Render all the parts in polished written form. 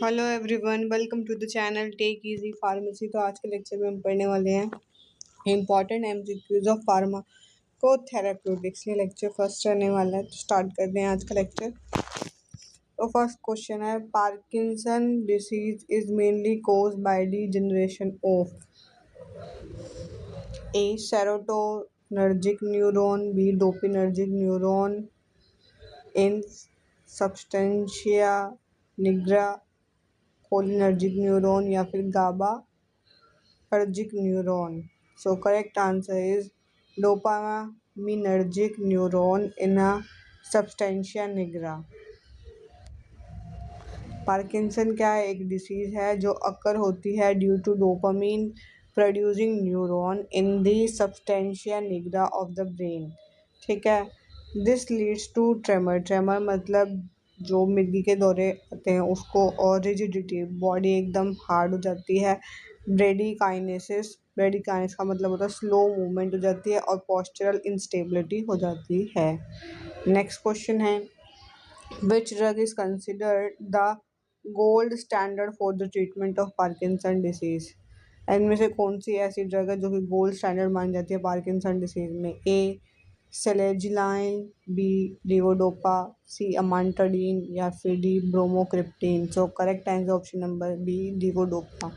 Hello everyone, welcome to the channel take easy pharmacy. तो आज के लेक्चर में हम पढ़ने वाले हैं इंपॉर्टेंट एमसीक्यूज ऑफ फार्माकोथेरेप्यूटिक्स। ये लेक्चर फर्स्ट रहने वाला है, तो स्टार्ट करते हैं आज का लेक्चर। तो फर्स्ट क्वेश्चन है, Parkinson disease is mainly caused by degeneration of A serotonergic neuron, B dopaminergic neuron in substantia nigra cholinergic neuron, या फिर GABAergic neuron. So correct answer is dopaminergic neuron in a substantia nigra. Parkinson क्या है? एक disease है जो occur होती है due to dopamine producing neuron in the substantia nigra of the brain. ठीक है। This leads to tremor. Tremor मतलब जो मिर्गी के दौरे आते हैं उसको, और रिजिडिटी, बॉडी एकदम हार्ड हो जाती है। ब्रेडिकाइनेसिस, ब्रेडिकाइनेस का मतलब होता है स्लो मूवमेंट हो जाती है, और पोस्चरल इंस्टेबिलिटी हो जाती है। नेक्स्ट क्वेश्चन है, which drug is considered the gold standard for the treatment of Parkinson disease? इनमें से कौन सी ऐसी ड्रग है जो कि गोल्ड स्टैंडर्ड मानी जाती है पार्किंसन डिसीज में? ए सेलेजिलाइन, बी लीवोडोपा, सी अमांटाडीन, या फिर D bromocriptine. So correct answer option number B levodopa.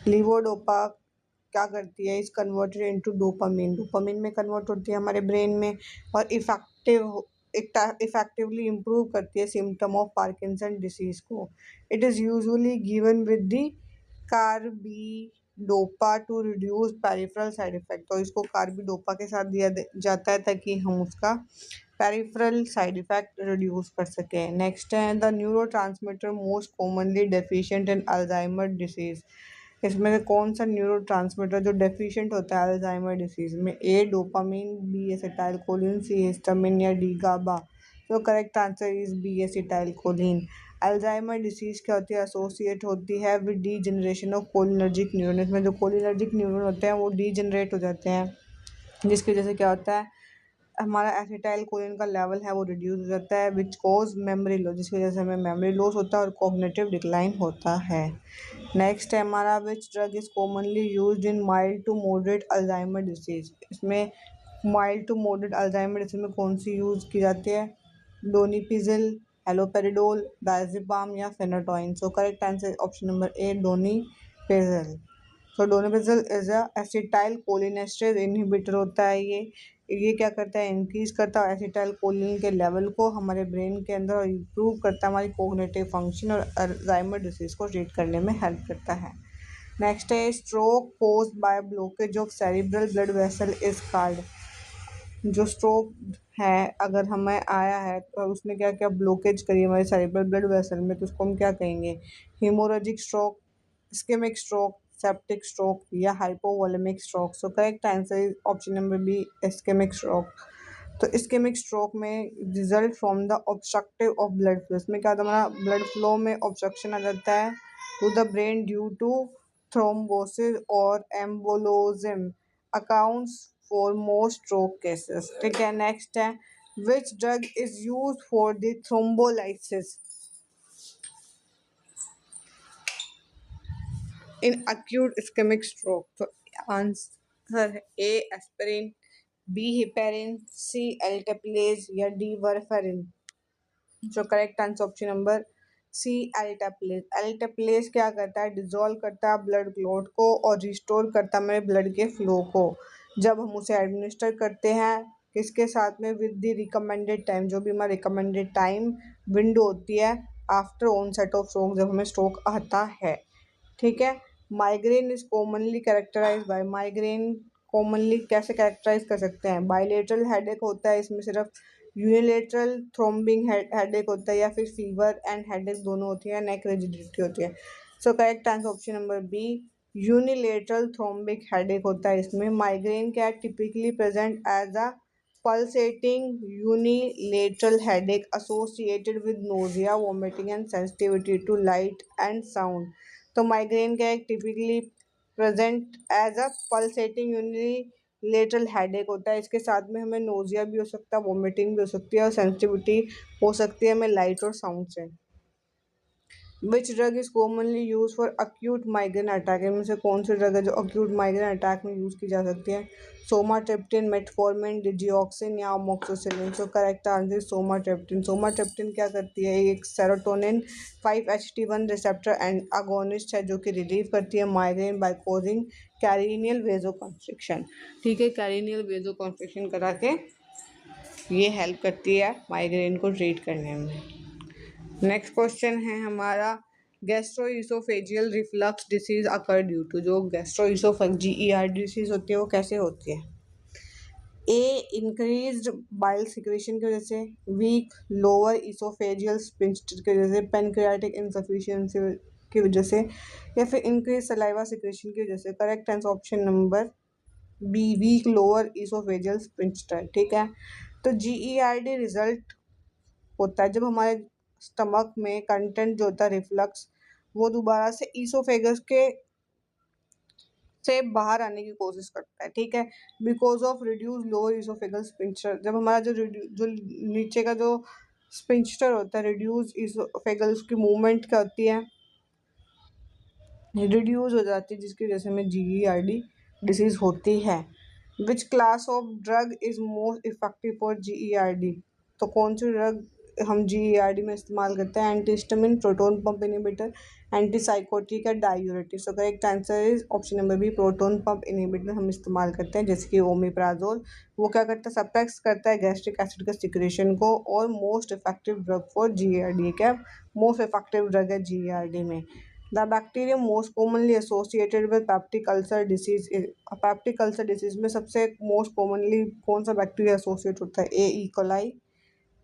Levodopa क्या करती है? Is converted into dopamine. Dopamine में कन्वर्ट होती है हमारे ब्रेन में, और इफेक्टिवली इम्प्रूव करती है सिम्टम ऑफ पार्किंसन डिसीज को। It is usually given with the carbidopa to reduce peripheral side effect. तो इसको कार्बिडोपा के साथ दिया जाता है ताकि हम उसका पेरिफेरल साइड इफेक्ट रिड्यूस कर सकें। नेक्स्ट है, the neurotransmitter most commonly deficient in Alzheimer disease. इसमें से कौन सा न्यूरोट्रांसमीटर जो डेफिशिएंट होता है अल्जाइमर डिसीज में? A dopamine, B acetylcholine, C histamine, या डी गाबा। तो correct answer is B acetylcholine. Alzheimer disease क्या होती है? एसोसिएट होती है with degeneration of cholinergic neuron. इसमें जो कोलिनर्जिक न्यूरॉन होते हैं वो डी जनरेट हो जाते हैं, जिसकी वजह से क्या होता है, हमारा एसिटाइल कोलिन का लेवल है वो रिड्यूस हो जाता है, विच कोज मेमोरी लॉस, जिसकी वजह से हमें मेमोरी लॉस होता है और कॉग्निटिव डिक्लाइन होता है। नेक्स्ट है हमारा, which drug is commonly used in mild to moderate Alzheimer disease? इसमें mild to moderate Alzheimer disease में कौन सी यूज की जाती है? डोनिपिजिल, हेलोपेरिडोल, डायजेपाम, या फेनाटोइन। सो करेक्ट आंसर ऑप्शन नंबर ए डोनिपिजिल। तो डोनिपिजिल इज अ एसिटाइल कोलिनेस्टेरेज इनहिबिटर होता है। ये क्या करता है? इंक्रीज करता है एसिटाइल कोलिन के लेवल को हमारे ब्रेन के अंदर, और इम्प्रूव करता है हमारी कोग्निटिव फंक्शन, और अल्जाइमर डिसीज को ट्रीट करने में हेल्प करता है। नेक्स्ट है, stroke caused by blockage of cerebral blood vessel is called. जो स्ट्रोक है अगर हमें आया है तो उसने क्या क्या ब्लॉकेज करी हमारे सेरिब्रल ब्लड वेसल में, तो उसको हम क्या कहेंगे? Haemorrhagic stroke, ischaemic stroke, septic stroke, या hypovolaemic stroke. So correct answer is option number B ischaemic stroke. तो इस्केमिक स्ट्रोक में result from the obstructive of blood flow. इसमें क्या होता है, हमारा ब्लड फ्लो में ऑब्स्ट्रक्शन आ जाता है to the brain due to thrombosis और embolism, accounts for most stroke cases. ठीक है। नेक्स्ट है, which drug is used for the thrombolysis in acute ischemic stroke? तो आंसर है A aspirin, B heparin, C alteplase, या D warfarin. जो correct answer option number C alteplase. Alteplase क्या करता है? डिजोल्व करता है ब्लड क्लॉट को और रिस्टोर करता है मेरे ब्लड के फ्लो को, जब हम उसे एडमिनिस्टर करते हैं किसके साथ में? विद द रिकमेंडेड टाइम, जो भी हमारा रिकमेंडेड टाइम विंडो होती है आफ्टर ऑनसेट ऑफ स्ट्रोक, जब हमें स्ट्रोक आता है। ठीक है। Migraine is commonly characterise by, migraine commonly कैसे कैरेक्टराइज कर सकते हैं? बाइलेटरल हेडेक होता है, इसमें सिर्फ यूनिलेटरल थ्रोम्बिंग हेडेक होता है, या फिर फीवर एंड हेडेक दोनों होती है, नेक रिजिडिटी होती है। So correct answer option number B unilateral throbbing headache होता है। इसमें माइग्रेन क्या typically present as a pulsating unilateral headache associated with nausea, vomiting, and sensitivity to light and sound। तो माइग्रेन क्या है? Typically present as a pulsating unilateral headache होता है। इसके साथ में हमें नोजिया भी हो सकता है, वोमिटिंग भी हो सकती है, और सेंसिटिविटी हो सकती है हमें लाइट और साउंड से। Which drug is commonly use for acute migraine attack, इनमें से कौन सी ड्रग है जो अक्यूट माइग्रेन अटैक में यूज की जा सकती है? सोमाट्रिप्टिन, मेटफॉर्मिन, डिजिऑक्सिन या amoxicillin. So correct answer sumatriptan. Sumatriptan क्या करती है? एक serotonin 5-HT1 receptor and agonist है जो कि रिलीव करती है माइग्रेन बाय कॉजिंग कैरिनियल वेजोकंस्ट्रिक्शन। ठीक है, कैरिनियल वेजोकंस्ट्रिक्शन करा के ये हेल्प करती है माइग्रेन को ट्रीट करने में। नेक्स्ट क्वेश्चन है हमारा, gastroesophageal reflux disease occur due to. जो गैस्ट्रोइसोफेग GER डिसीज होती है वो कैसे होती है? ए इंक्रीज्ड बाइल सिक्रेशन की वजह से, वीक लोअर इसोफेजियल स्फिंक्टर की वजह से, पैनक्रियाटिक इनसफिशिएंसी की वजह से, या फिर इंक्रीज सलाइवा सिक्रेशन की वजह से। Correct answer option number B, weak lower esophageal sphincter. ठीक है, तो GERD रिजल्ट होता है जब हमारे स्टमक में कंटेंट जो होता है रिफ्लक्स वो दोबारा से ईसोफेगस के से बाहर आने की कोशिश करता है। ठीक है, because of reduce lower oesophageal sphincter, जब हमारा जो नीचे का जो स्पिंक्टर होता है रिड्यूस ईसोफेगल, उसकी मूवमेंट क्या होती है? रिड्यूस हो जाती है, जिसकी वजह से हमें GERD डिसीज होती है। Which class of drug is most effective for GERD? तो कौन सी ड्रग हम GERD में इस्तेमाल करते हैं? Antihistamine, proton pump inhibitor, antipsychotic या diuretic. So correct answer is option number B, proton pump inhibitor हम इस्तेमाल करते हैं, जैसे कि ओमेप्राजोल। वो क्या करता है? सप्रेस करता है गैस्ट्रिक एसिड के सिक्रेशन को, और most effective drug for GERD। क्या मोस्ट इफेक्टिव ड्रग है GERD में? The bacterium most commonly associated with peptic ulcer disease is, peptic ulcer disease में सबसे most commonly कौन सा बैक्टीरिया एसोसिएट होता है? ए ई कोलाई,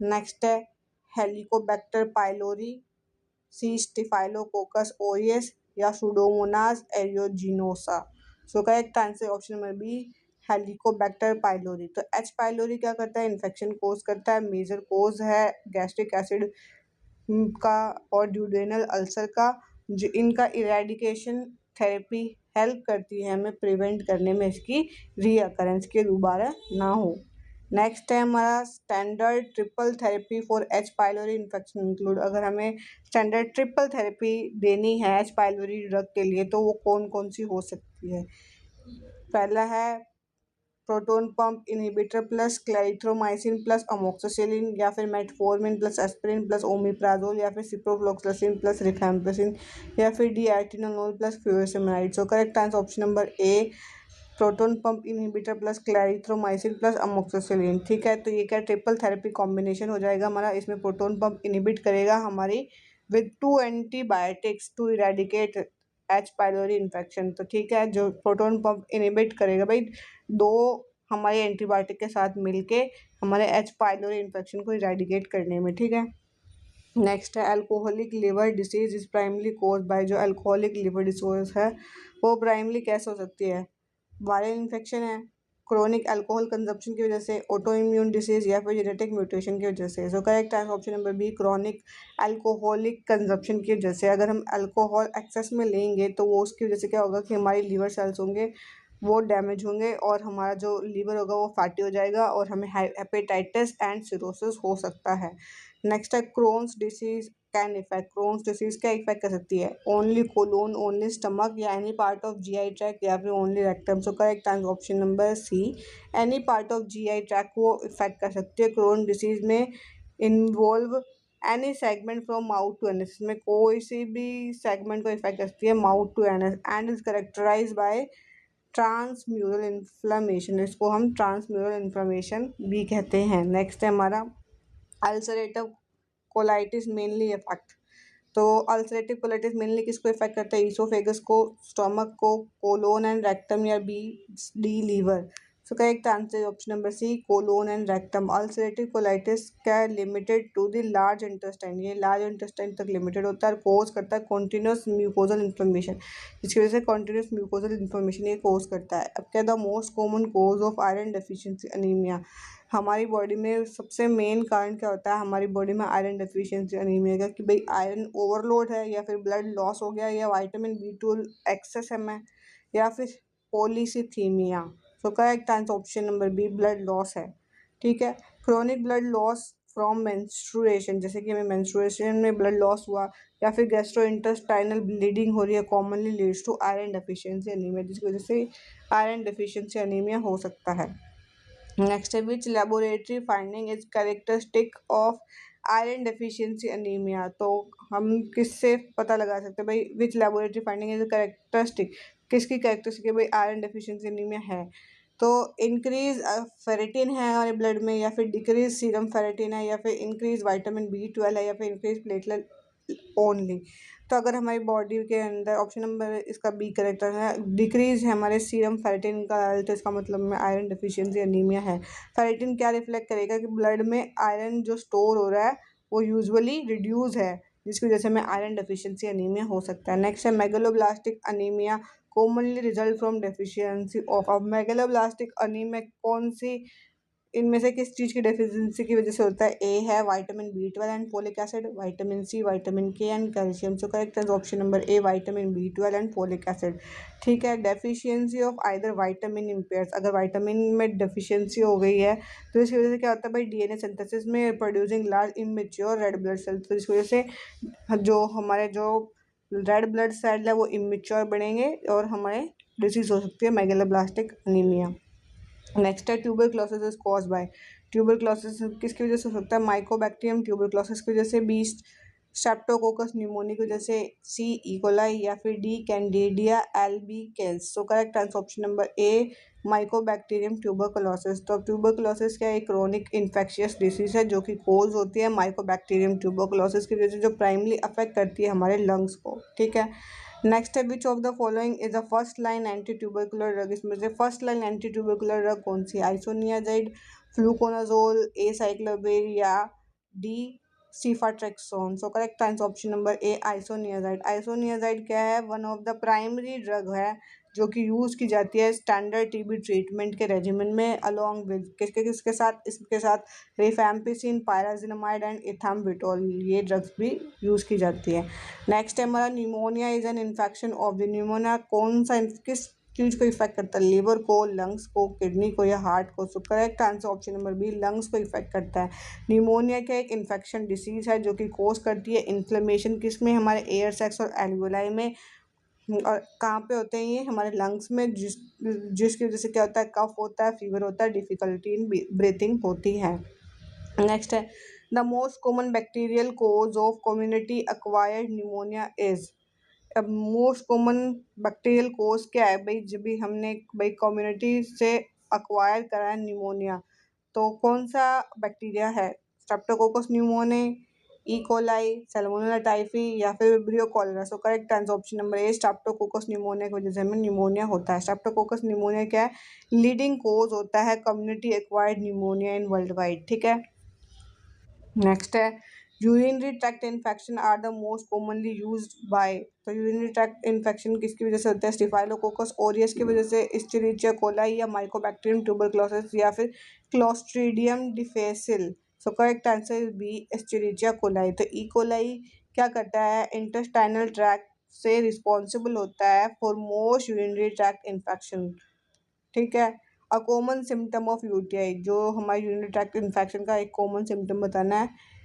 नेक्स्ट है Helicobacter pylori, C Staphylococcus aureus, या Pseudomonas aeruginosa. So correct answer option number B, Helicobacter pylori. तो H pylori क्या करता है? इन्फेक्शन कोज करता है, मेजर कोज है गैस्ट्रिक एसिड का और ड्यूडेनल अल्सर का। जो इनका इरेडिकेशन थेरेपी हेल्प करती है हमें प्रिवेंट करने में इसकी रीअकरेंस के दोबारा ना हो। नेक्स्ट है हमारा, standard triple therapy for H pylori infection include. अगर हमें स्टैंडर्ड ट्रिपल थेरेपी देनी है एच पाइलोरी ड्रग के लिए तो वो कौन कौन सी हो सकती है? पहला है proton pump inhibitor plus clarithromycin plus amoxicillin, या फिर metformin plus aspirin plus omeprazole, या फिर सिप्रोफ्लोक्सासिन प्लस रिफैम्पिसिन, या फिर डिएथिनोलोल plus furosemide. So correct answer option number A, proton pump inhibitor plus clarithromycin plus amoxicillin. ठीक है, तो ये क्या ट्रिपल थेरेपी कॉम्बिनेशन हो जाएगा हमारा। इसमें प्रोटॉन पंप इनहिबिट करेगा हमारी with 2 antibiotics to eradicate H pylori infection. तो ठीक है, जो प्रोटॉन पंप इनहिबिट करेगा भाई, दो हमारे एंटीबायोटिक के साथ मिलके हमारे एच पाइलोरी इन्फेक्शन को इरेडिकेट करने में। ठीक है, नेक्स्ट है alcoholic liver disease is primarily cause by. जो अल्कोहलिक लिवर डिसऑर्डर है वो प्राइमली कैसे हो सकती है? वायरल इन्फेक्शन है, क्रोनिक अल्कोहल कंजप्शन की वजह से, ऑटो इम्यून डिसीज, या फिर जेनेटिक म्यूटेशन की वजह से। So correct answer option number B, chronic alcoholic consumption की वजह से। अगर हम अल्कोहल एक्सेस में लेंगे तो वो उसकी वजह से क्या होगा कि हमारी लीवर सेल्स होंगे वो डैमेज होंगे और हमारा जो लीवर होगा वो फैटी हो जाएगा और हमें हेपेटाइटिस एंड सिरोसिस हो सकता है। नेक्स्ट है Crohn's disease can affect. Crohn's disease क्या इफेक्ट कर सकती है? ओनली कोलोन, ओनली स्टमक, या any part of GI tract, या फिर only rectum. So correct answer option number C, any part of GI tract को इफेक्ट कर सकती है। क्रोन डिसीज में involve any segment from mouth to anus, में कोई सी भी सेगमेंट को इफेक्ट करती है mouth to anus, and is characterized bye transmural inflammation. इसको हम ट्रांसम्यूरल इन्फ्लेमेशन भी कहते हैं। नेक्स्ट है हमारा अल्सरेटिव कोलाइटिस मेनली इफेक्ट। तो अल्सरेटिव कोलाइटिस मेनली किसको इफेक्ट करता है? ईसोफेगस को, स्टमक को, कोलोन एंड रेक्टम, या B D liver. So correct answer option number C, colon and rectum. Ulcerative colitis क्या limited to the large intestine, ये large intestine तक लिमिटेड होता है और कोज करता है कॉन्टिन्यूस म्यूकोजल इन्फ्लेमेशन, जिसकी वजह से कॉन्टिन्यूस म्यूकोजल इन्फ्लेमेशन ये कोज करता है। अब क्या, the most common cause of iron deficiency anaemia. हमारी बॉडी में सबसे मेन कारण क्या होता है हमारी बॉडी में आयरन डेफिशिएंसी अनीमिया का? कि भाई आयरन ओवरलोड है, या फिर ब्लड लॉस हो गया, या विटामिन B12 एक्सेस है में, या फिर polycythaemia. So correct answer option number B, blood loss है। ठीक है, chronic blood loss from menstruation, जैसे कि हमें मेंस्ट्रुएशन में ब्लड लॉस हुआ या फिर गैस्ट्रोइंटेस्टाइनल ब्लीडिंग हो रही है, commonly leads to iron deficiency anaemia, जिसकी वजह से आयरन डेफिशिएंसी एनीमिया हो सकता है। नेक्स्ट है which laboratory finding is characteristic of iron deficiency anaemia, तो हम किससे पता लगा सकते हैं भाई which laboratory finding is characteristic, किसकी कैरेक्टरिस्टिक है भाई आयरन डेफिशिएंसी एनीमिया है, तो इंक्रीज फेरेटिन है हमारे ब्लड में, या फिर डिक्रीज सीरम फेरेटिन है, या फिर इंक्रीज विटामिन B12 है, या फिर इंक्रीज प्लेटलेट ओनली। तो अगर हमारी बॉडी के अंदर ऑप्शन नंबर इसका बी करेक्ट है, डिक्रीज है हमारे सीरम फेरेटिन का, तो इसका मतलब में आयरन डेफिशिएंसी एनीमिया है। फेरेटिन क्या रिफ्लेक्ट करेगा कि ब्लड में आयरन जो स्टोर हो रहा है वो यूजुअली रिड्यूस है, जिसकी वजह से हमें आयरन डेफिशिएंसी एनीमिया हो सकता है। नेक्स्ट है megaloblastic anaemia commonly result from deficiency of. अब मेगलोब्लास्टिक अनीमिया कौन सी इनमें से किस चीज़ की डेफिशिएंसी की वजह से होता है? ए है vitamin B12 and folic acid, vitamin C, vitamin K and calcium. So correct answer option number A vitamin B12 and folic acid. ठीक है, deficiency of either vitamin impairs, अगर विटामिन में डेफिशिएंसी हो गई है तो इसकी वजह से क्या होता है भाई DNA सिंथेसिस में producing large immature red blood cells, तो इसकी वजह से जो हमारे जो रेड ब्लड सेल है वो इमेच्योर बनेंगे और हमारे डिसीज हो सकती है मेगलोब्लास्टिक अनीमिया। नेक्स्ट है tuberculosis is cause by, tuberculosis किसकी वजह से हो सकता है? माइकोबैक्टीरियम ट्यूबरक्लोसिस की वजह से, बी स्ट्रेप्टोकोकस न्यूमोनिया की वजह से, सी इकोलाई, या फिर D Candida albicans. So correct answer option number A Mycobacterium tuberculosis. तो ट्यूबरक्लोसिस क्या एक क्रोनिक इन्फेक्शियस डिसीज है जो कि कोज होती है माइकोबैक्टीरियम ट्यूबरक्लोसिस की वजह से, जो प्राइमली अफेक्ट करती है हमारे लंग्स को। ठीक है, नेक्स्ट है which of the following is a first line anti tubercular drug, इसमें से first line anti tubercular drug कौन सी? आइसोनियाजाइड, फ्लूकोनाजोल, एसाइक्लोविर, या D ceftriaxone. So correct answer option number A isoniazid. Isoniazid क्या है? One of the primary drug है जो कि यूज़ की जाती है स्टैंडर्ड टीबी ट्रीटमेंट के रेजिमेंट में, अलॉन्ग विद किसके किसके साथ? इसके साथ रिफैम्पिसिन, पायराजिनामाइड एंड इथाम्बिटोल, ये ड्रग्स भी यूज़ की जाती है। नेक्स्ट है हमारा pneumonia is an infection of the, pneumonia कौन सा किस चीज़ को इफेक्ट करता है? लिवर को, लंग्स को, किडनी को, या हार्ट को? So correct answer option number B lungs को इफेक्ट करता है। न्यूमोनिया क्या एक इन्फेक्शन डिसीज है जो कि कोज करती है इन्फ्लेमेशन किस में? हमारे एयर सैक्स और एल्वुलाई में। और कहाँ पे होते हैं ये? हमारे लंग्स में, जिसकी वजह से क्या होता है? कफ होता है, फीवर होता है, डिफिकल्टी इन ब्रीथिंग होती है। नेक्स्ट है the most common bacterial cause of community acquired pneumonia is. अब मोस्ट कॉमन बैक्टीरियल कोज क्या है भाई? जब भी हमने भाई कम्युनिटी से अक्वायर करा है न्यूमोनिया, तो कौन सा बैक्टीरिया है? Streptococcus pneumonia, E coli, Salmonella typhi, या फिर विब्रियो कॉलेरा। सो करेक्ट आंसर ऑप्शन नंबर ए स्ट्रेप्टोकोकस न्यूमोनिया की वजह से हमें न्यूमोनिया होता है। स्ट्रेप्टोकोकस न्यूमोनिया क्या है? लीडिंग कोज होता है community acquired pneumonia in worldwide. ठीक है, नेक्स्ट है urinary tract infection are the most commonly used by, तो यूरिनरी ट्रैक्ट इन्फेक्शन किसकी वजह से होता है? स्टिफाइलोकोकस ऑरियस की वजह से, एस्चेरिचिया कोलाई, या माइकोबैक्टीरियम ट्यूबरक्लोसिस, या फिर Clostridium difficile. So correct answer is B Escherichia coli. तो ई कोलाई क्या करता है? इंटेस्टाइनल ट्रैक्ट से रिस्पॉन्सिबल होता है for most urinary tract infection. ठीक है, a common symptom of UTI, जो हमारे यूरिनरी ट्रैक्ट इन्फेक्शन का एक कॉमन सिम्टम बताना है,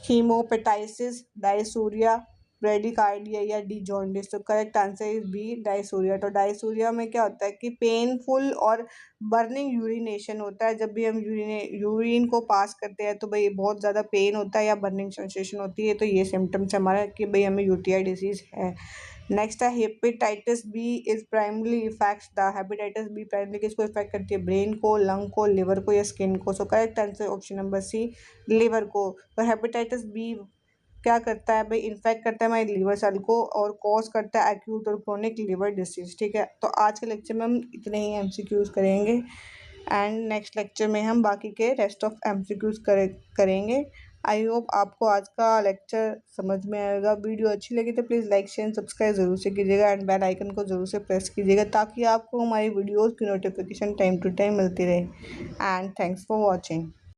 हीमोपेटाइसिस, डायसूरिया, ब्रेडिकार्डिया, या डी जॉन्डिस। तो करेक्ट आंसर इज बी डायसूरिया। तो डायसूरिया में क्या होता है कि पेनफुल और बर्निंग यूरिनेशन होता है, जब भी हम यूरिन को पास करते हैं तो भाई बहुत ज़्यादा पेन होता है या बर्निंग सेंसेशन होती है, तो ये सिम्टम्स हमारा कि भाई हमें यूटीआई डिसीज़ है। नेक्स्ट है hepatitis B is primarily affects the, hepatitis B primarily किसको इफेक्ट करती है? ब्रेन को, लंग को, लिवर को, या स्किन को? So correct answer option number C liver को। तो हेपेटाइटिस बी क्या करता है भाई? इन्फेक्ट करता है हमारे लिवर सेल को और कॉज करता है एक्यूट और क्रोनिक लिवर डिसीज। ठीक है, तो आज के लेक्चर में हम इतने ही एमसीक्यूज करेंगे एंड नेक्स्ट लेक्चर में हम बाकी के रेस्ट ऑफ एमसीक्यूज करेंगे। आई होप आपको आज का लेक्चर समझ में आएगा। वीडियो अच्छी लगी तो प्लीज़ लाइक शेयर सब्सक्राइब ज़रूर से कीजिएगा एंड बेल आइकन को ज़रूर से प्रेस कीजिएगा ताकि आपको हमारी वीडियोज़ की नोटिफिकेशन टाइम टू टाइम मिलती रहे। And thanks for watching.